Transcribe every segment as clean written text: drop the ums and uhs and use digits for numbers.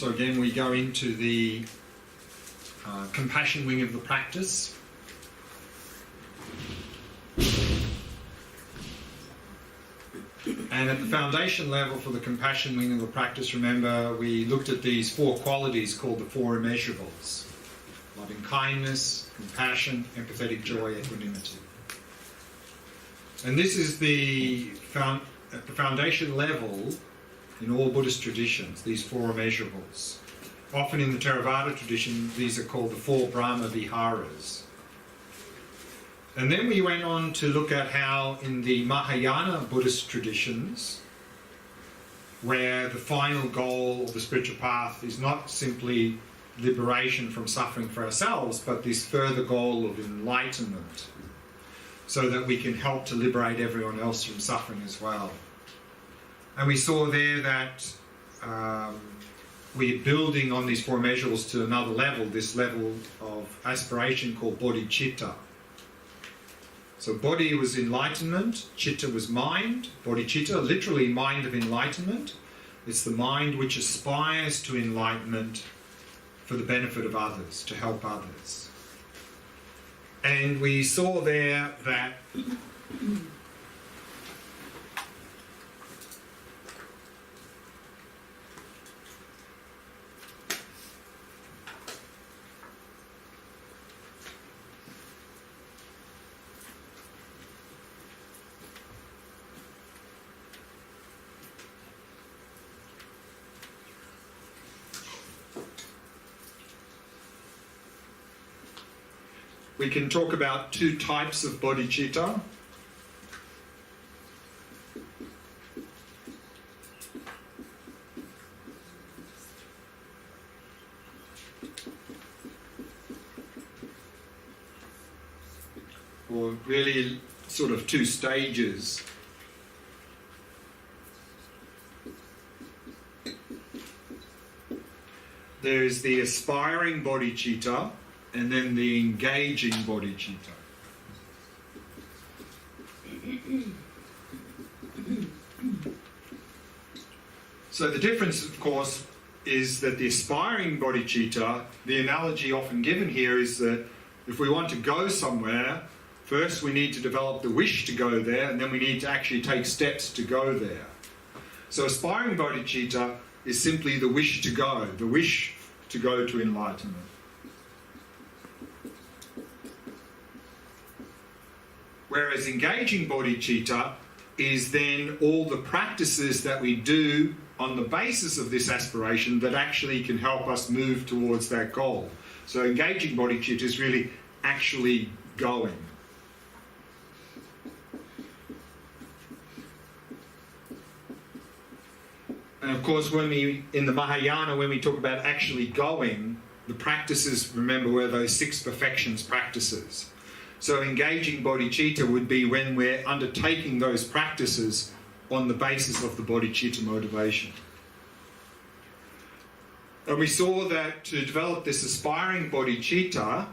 So again, we go into the compassion wing of the practice. And at the foundation level for the compassion wing of the practice, remember, we looked at these 4 qualities called the 4 immeasurables: loving kindness, compassion, empathetic joy, equanimity. And this is at the foundation level in all Buddhist traditions, these 4 immeasurables. Often in the Theravada tradition, these are called the 4 Brahma Viharas. And then we went on to look at how in the Mahayana Buddhist traditions, where the final goal of the spiritual path is not simply liberation from suffering for ourselves, but this further goal of enlightenment, so that we can help to liberate everyone else from suffering as well. And we saw there that we're building on these 4 measurables to another level, this level of aspiration called bodhicitta. So body was enlightenment, chitta was mind. Bodhicitta, literally mind of enlightenment. It's the mind which aspires to enlightenment for the benefit of others, to help others. And we saw there that we can talk about 2 types of bodhicitta. Or really sort of 2 stages. There is the aspiring bodhicitta, and then the engaging bodhicitta. So the difference, of course, is that the aspiring bodhicitta, the analogy often given here is that if we want to go somewhere, first we need to develop the wish to go there, and then we need to actually take steps to go there. So aspiring bodhicitta is simply the wish to go to enlightenment. Whereas engaging bodhicitta is then all the practices that we do on the basis of this aspiration that actually can help us move towards that goal. So engaging bodhicitta is really actually going. And of course, in the Mahayana, when we talk about actually going, the practices, remember, were those 6 perfections practices. So engaging bodhicitta would be when we're undertaking those practices on the basis of the bodhicitta motivation. And we saw that to develop this aspiring bodhicitta,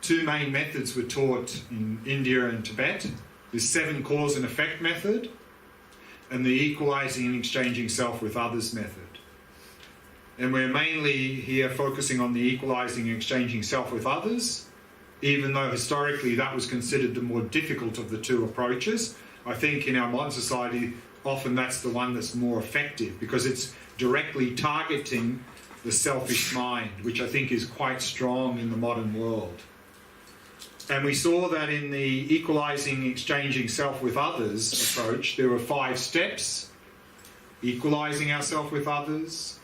2 main methods were taught in India and Tibet. The 7 cause and effect method and the equalizing and exchanging self with others method. And we're mainly here focusing on the equalizing and exchanging self with others, even though historically that was considered the more difficult of the 2 approaches. I think in our modern society, often that's the one that's more effective because it's directly targeting the selfish mind, which I think is quite strong in the modern world. And we saw that in the equalizing, exchanging self with others approach, there were 5 steps: equalizing ourselves with others,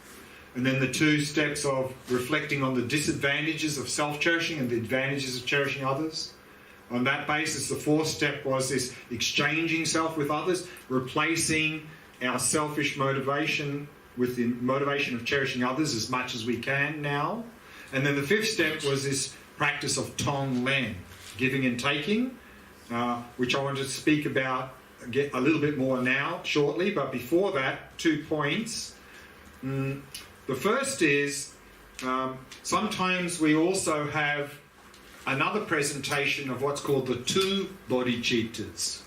and then the 2 steps of reflecting on the disadvantages of self-cherishing and the advantages of cherishing others. On that basis, the 4th step was this exchanging self with others, replacing our selfish motivation with the motivation of cherishing others as much as we can now. And then the 5th step was this practice of Tong Len, giving and taking, which I want to speak about a little bit more now, shortly. But before that, 2 points. The first is sometimes we also have another presentation of what's called the 2 bodhicittas.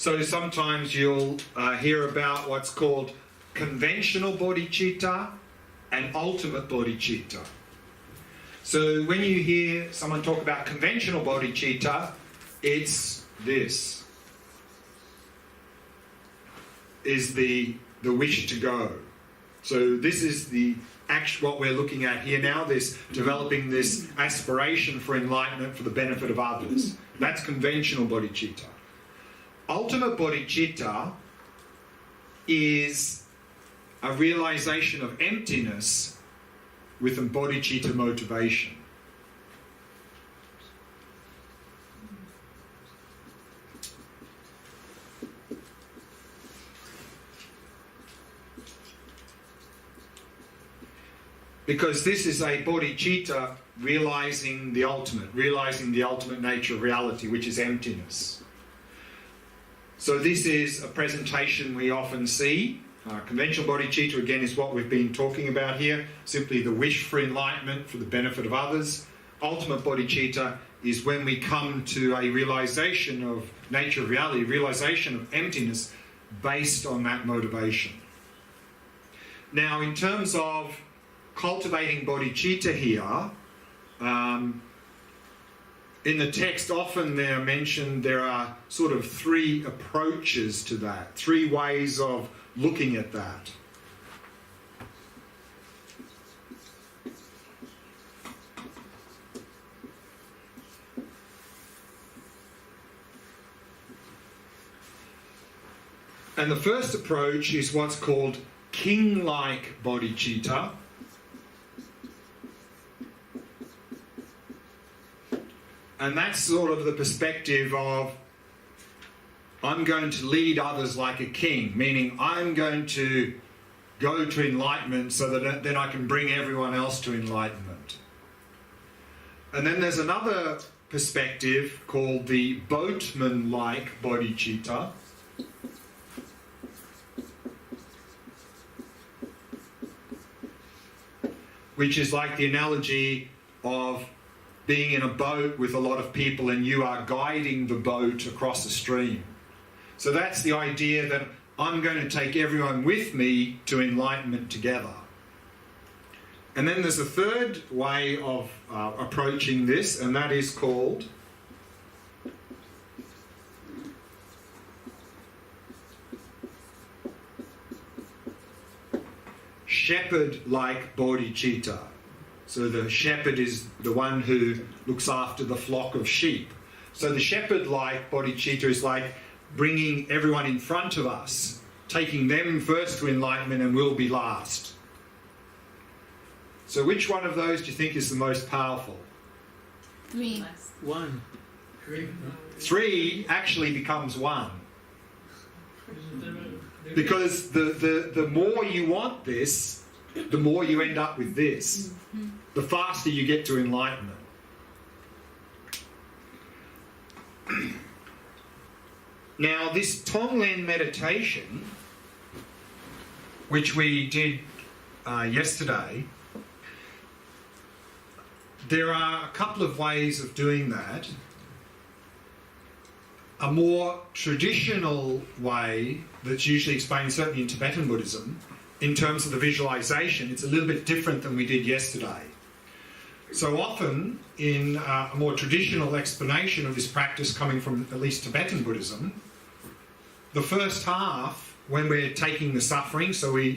So sometimes you'll hear about what's called conventional bodhicitta and ultimate bodhicitta. So when you hear someone talk about conventional bodhicitta, it's this. Is the wish to go. So this is what we're looking at here now, this developing this aspiration for enlightenment for the benefit of others. That's conventional bodhicitta. Ultimate bodhicitta is a realization of emptiness with a bodhicitta motivation. Because this is a bodhicitta realizing the ultimate nature of reality, which is emptiness. So this is a presentation we often see. Conventional bodhicitta, again, is what we've been talking about here, simply the wish for enlightenment for the benefit of others. Ultimate bodhicitta is when we come to a realization of nature of reality, realization of emptiness based on that motivation. Now, in terms of cultivating bodhicitta here, in the text often they're mentioned there are sort of three approaches to that, three ways of looking at that. And the first approach is what's called king-like bodhicitta. And that's sort of the perspective of, I'm going to lead others like a king, meaning I'm going to go to enlightenment so that then I can bring everyone else to enlightenment. And then there's another perspective called the boatman-like bodhicitta. Which is like the analogy of being in a boat with a lot of people and you are guiding the boat across a stream. So that's the idea that I'm going to take everyone with me to enlightenment together. And then there's a third way of approaching this, and that is called shepherd-like bodhicitta. So the shepherd is the one who looks after the flock of sheep. So the shepherd-like bodhicitta is like bringing everyone in front of us, taking them first to enlightenment and we'll be last. So which one of those do you think is the most powerful? 3. 1. 3 actually becomes 1. Because the more you want this, the more you end up with this. The faster you get to enlightenment. Now, this Tonglen meditation, which we did yesterday, there are a couple of ways of doing that. A more traditional way that's usually explained, certainly in Tibetan Buddhism, in terms of the visualization, it's a little bit different than we did yesterday. So often, in a more traditional explanation of this practice coming from at least Tibetan Buddhism, the first half, when we're taking the suffering, so we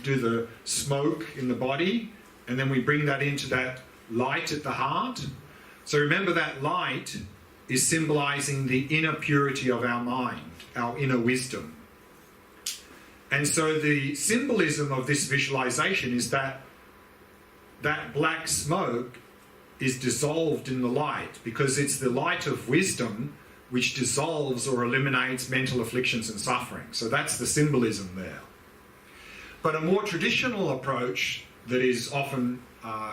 do the smoke in the body, and then we bring that into that light at the heart. So remember that light is symbolizing the inner purity of our mind, our inner wisdom. And so the symbolism of this visualization is that that black smoke is dissolved in the light, because it's the light of wisdom which dissolves or eliminates mental afflictions and suffering. So that's the symbolism there. But a more traditional approach that is often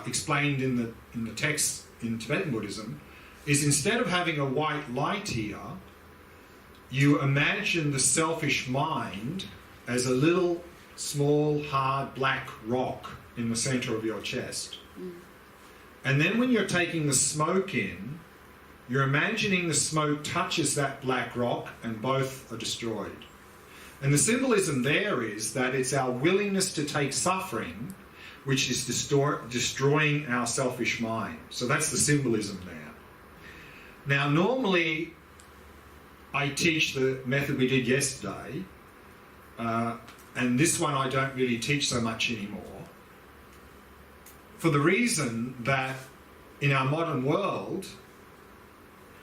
explained in the text in Tibetan Buddhism is, instead of having a white light here, you imagine the selfish mind as a little small hard black rock in the center of your chest. And then when you're taking the smoke in, You're imagining the smoke touches that black rock and both are destroyed. And the symbolism there is that it's our willingness to take suffering which is destroying our selfish mind. So that's the symbolism there. Now, normally I teach the method we did yesterday, and this one I don't really teach so much anymore, for the reason that in our modern world,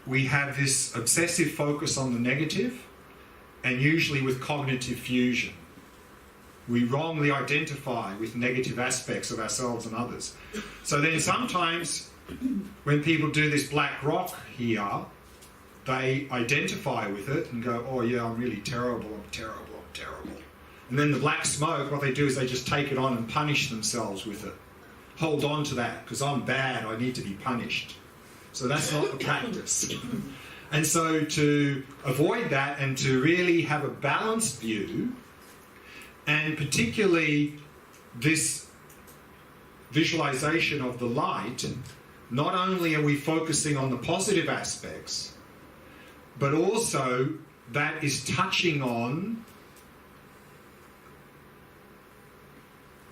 we have this obsessive focus on the negative, and usually with cognitive fusion. We wrongly identify with negative aspects of ourselves and others. So then sometimes when people do this black rock here, they identify with it and go, oh yeah, I'm really terrible, I'm terrible, I'm terrible. And then the black smoke, what they do is they just take it on and punish themselves with it. Hold on to that, because I'm bad, I need to be punished. So that's not the practice. And so to avoid that and to really have a balanced view, and particularly this visualization of the light, not only are we focusing on the positive aspects, but also that is touching on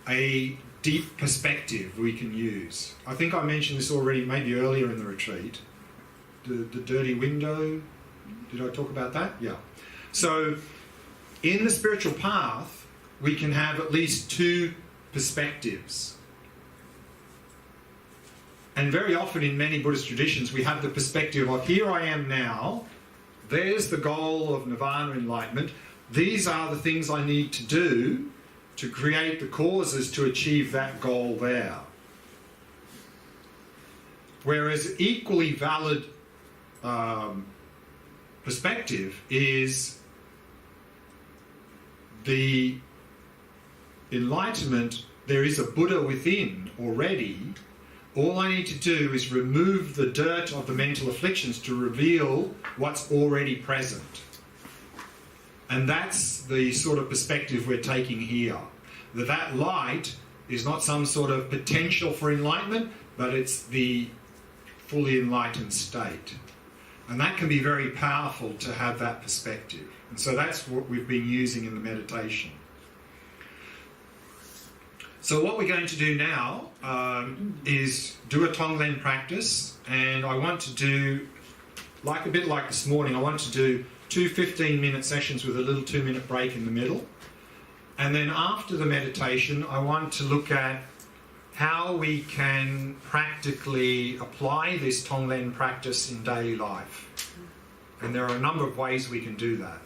a deep perspective we can use. I think I mentioned this already, maybe earlier in the retreat. The dirty window, did I talk about that? Yeah. So in the spiritual path, we can have at least two perspectives. And very often in many Buddhist traditions, we have the perspective of, here I am now, there's the goal of nirvana enlightenment, these are the things I need to do to create the causes to achieve that goal there. Whereas equally valid perspective is the enlightenment, there is a Buddha within already. All I need to do is remove the dirt of the mental afflictions to reveal what's already present. And that's the sort of perspective we're taking here. That light is not some sort of potential for enlightenment, but it's the fully enlightened state. And that can be very powerful to have that perspective. And so that's what we've been using in the meditation. So what we're going to do now is do a Tonglen practice, and I want to do, a bit like this morning, I want to do 2 15-minute sessions with a little 2-minute break in the middle. And then after the meditation, I want to look at how we can practically apply this Tonglen practice in daily life. And there are a number of ways we can do that.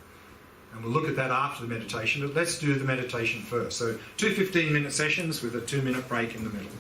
And we'll look at that after the meditation, but let's do the meditation first. So 2 15-minute sessions with a 2-minute break in the middle.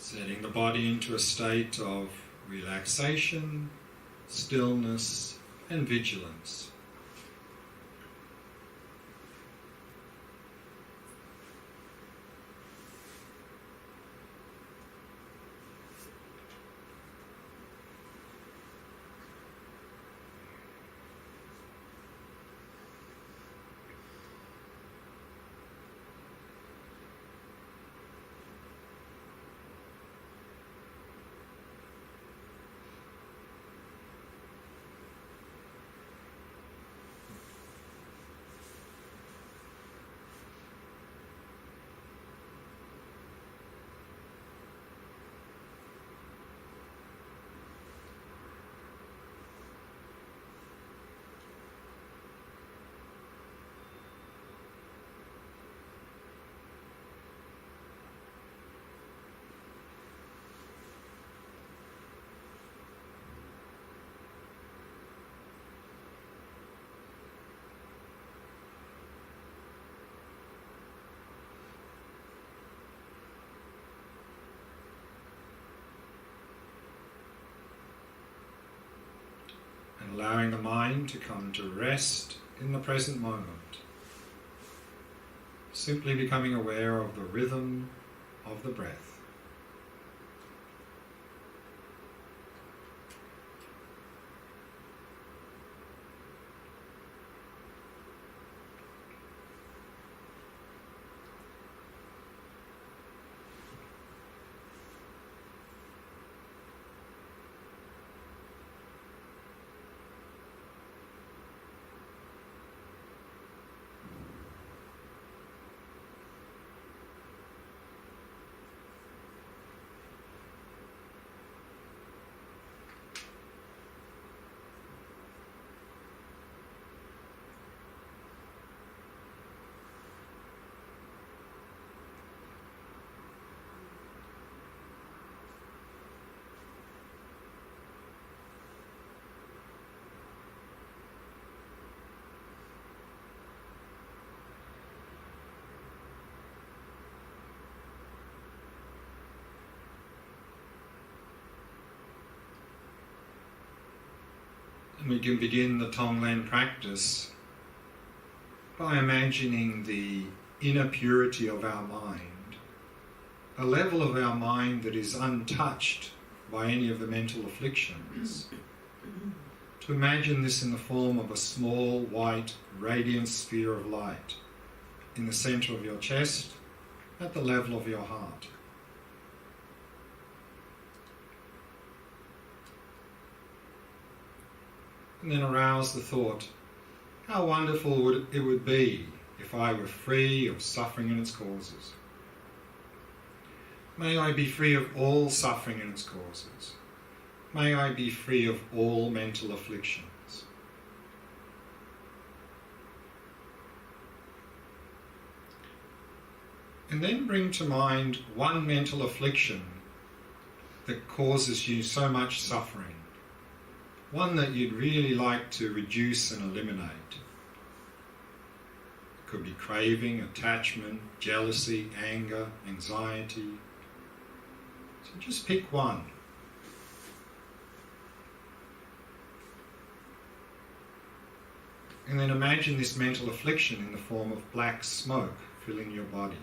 Setting the body into a state of relaxation, stillness, and vigilance. allowing the mind to come to rest in the present moment, simply becoming aware of the rhythm of the breath. And we can begin the Tonglen practice by imagining the inner purity of our mind, a level of our mind that is untouched by any of the mental afflictions. To imagine this in the form of a small, white, radiant sphere of light in the centre of your chest, at the level of your heart. And then arouse the thought, how wonderful it would be if I were free of suffering and its causes. May I be free of all suffering and its causes. May I be free of all mental afflictions. And then bring to mind one mental affliction that causes you so much suffering. One that you'd really like to reduce and eliminate. It could be craving, attachment, jealousy, anger, anxiety. So just pick one. And then imagine this mental affliction in the form of black smoke filling your body.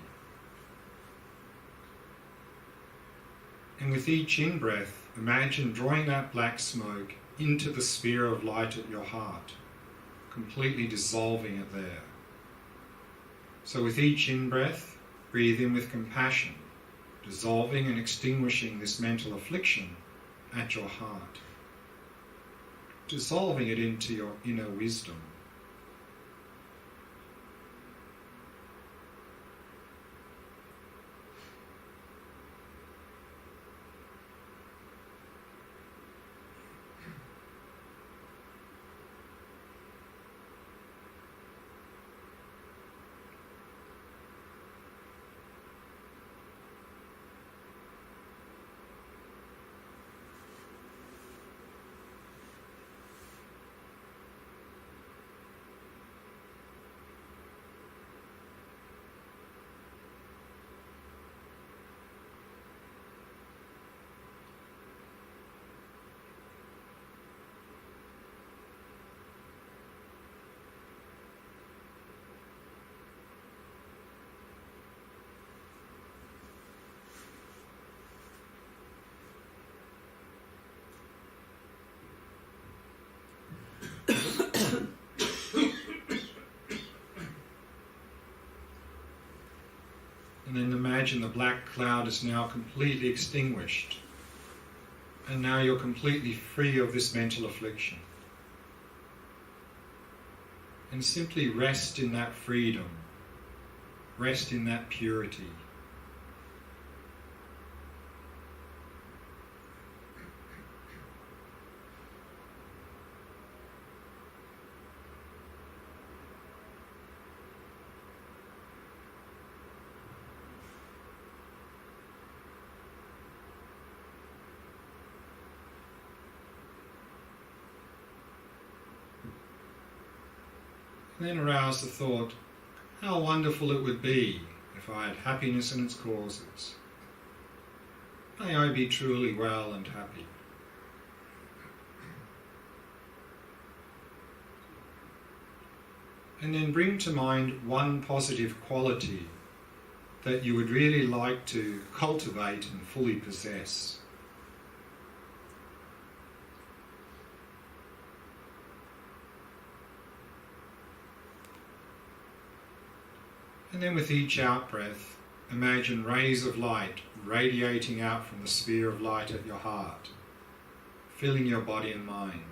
And with each in-breath, imagine drawing that black smoke into the sphere of light at your heart, completely dissolving it there. So with each in-breath, breathe in with compassion, dissolving and extinguishing this mental affliction at your heart, dissolving it into your inner wisdom. And then imagine the black cloud is now completely extinguished. And now you're completely free of this mental affliction. And simply rest in that freedom. Rest in that purity. And then arouse the thought, how wonderful it would be if I had happiness and its causes. May I be truly well and happy. And then bring to mind one positive quality that you would really like to cultivate and fully possess. And then with each out-breath, imagine rays of light radiating out from the sphere of light at your heart, filling your body and mind,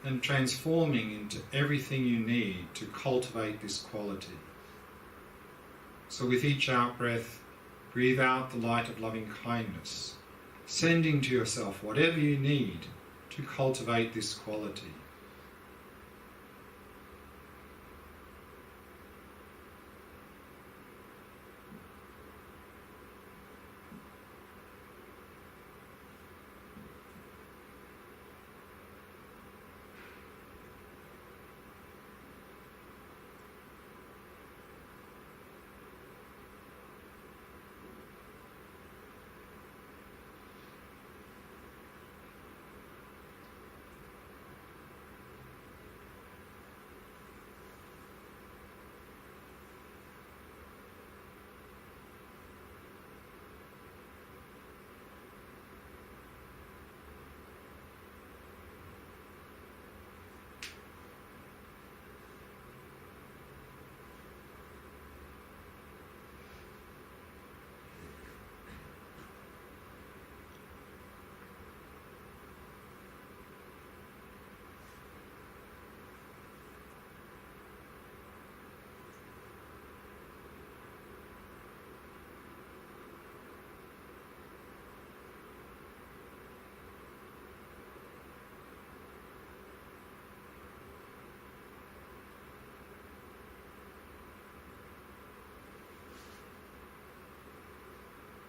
and transforming into everything you need to cultivate this quality. So with each out-breath, breathe out the light of loving kindness, sending to yourself whatever you need to cultivate this quality.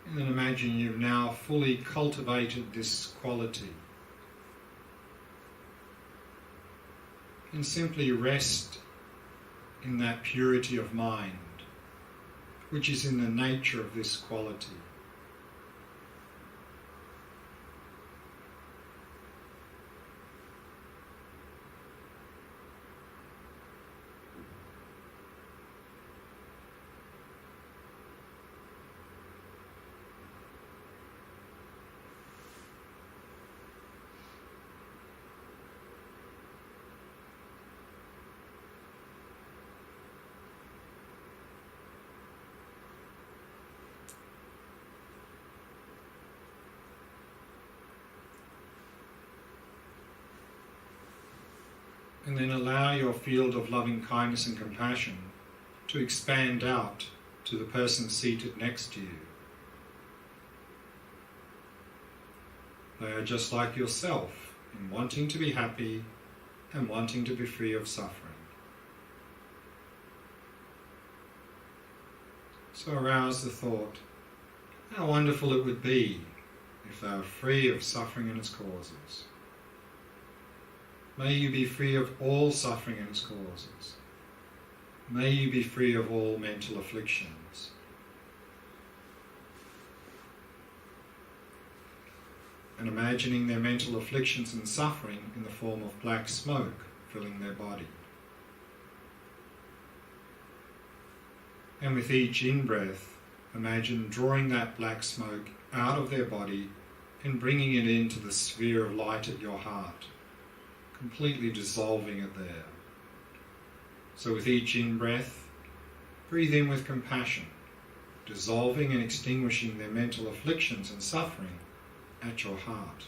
And then imagine you've now fully cultivated this quality. And simply rest in that purity of mind, which is in the nature of this quality. And then allow your field of loving kindness and compassion to expand out to the person seated next to you. They are just like yourself in wanting to be happy and wanting to be free of suffering. So arouse the thought, how wonderful it would be if they were free of suffering and its causes. May you be free of all suffering and its causes. May you be free of all mental afflictions. And imagining their mental afflictions and suffering in the form of black smoke filling their body. And with each in-breath, imagine drawing that black smoke out of their body and bringing it into the sphere of light at your heart, completely dissolving it there. So with each in-breath, breathe in with compassion, dissolving and extinguishing their mental afflictions and suffering at your heart.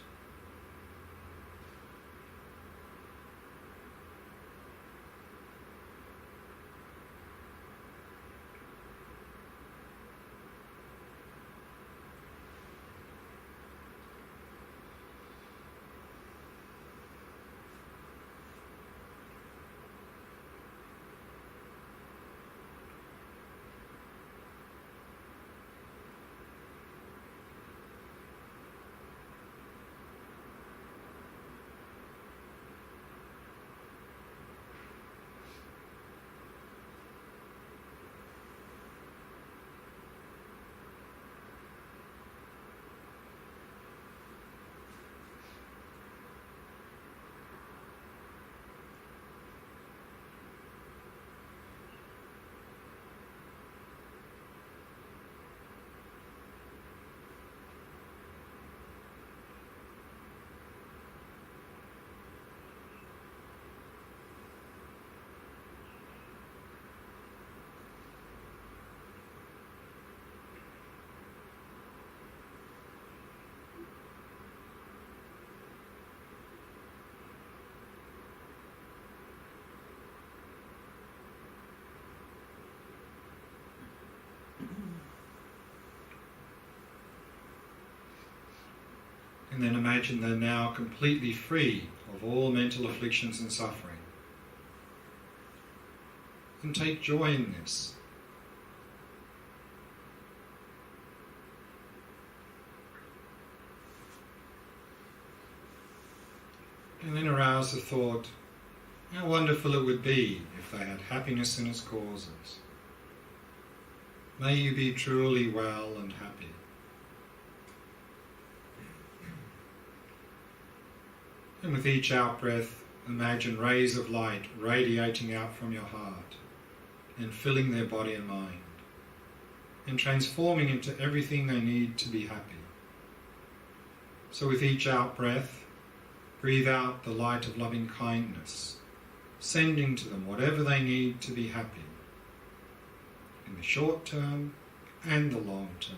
And then imagine they're now completely free of all mental afflictions and suffering. And take joy in this. And then arouse the thought, how wonderful it would be if they had happiness in its causes. May you be truly well and happy. And with each out-breath, imagine rays of light radiating out from your heart and filling their body and mind, and transforming into everything they need to be happy. So with each out-breath, breathe out the light of loving kindness, sending to them whatever they need to be happy, in the short term and the long term.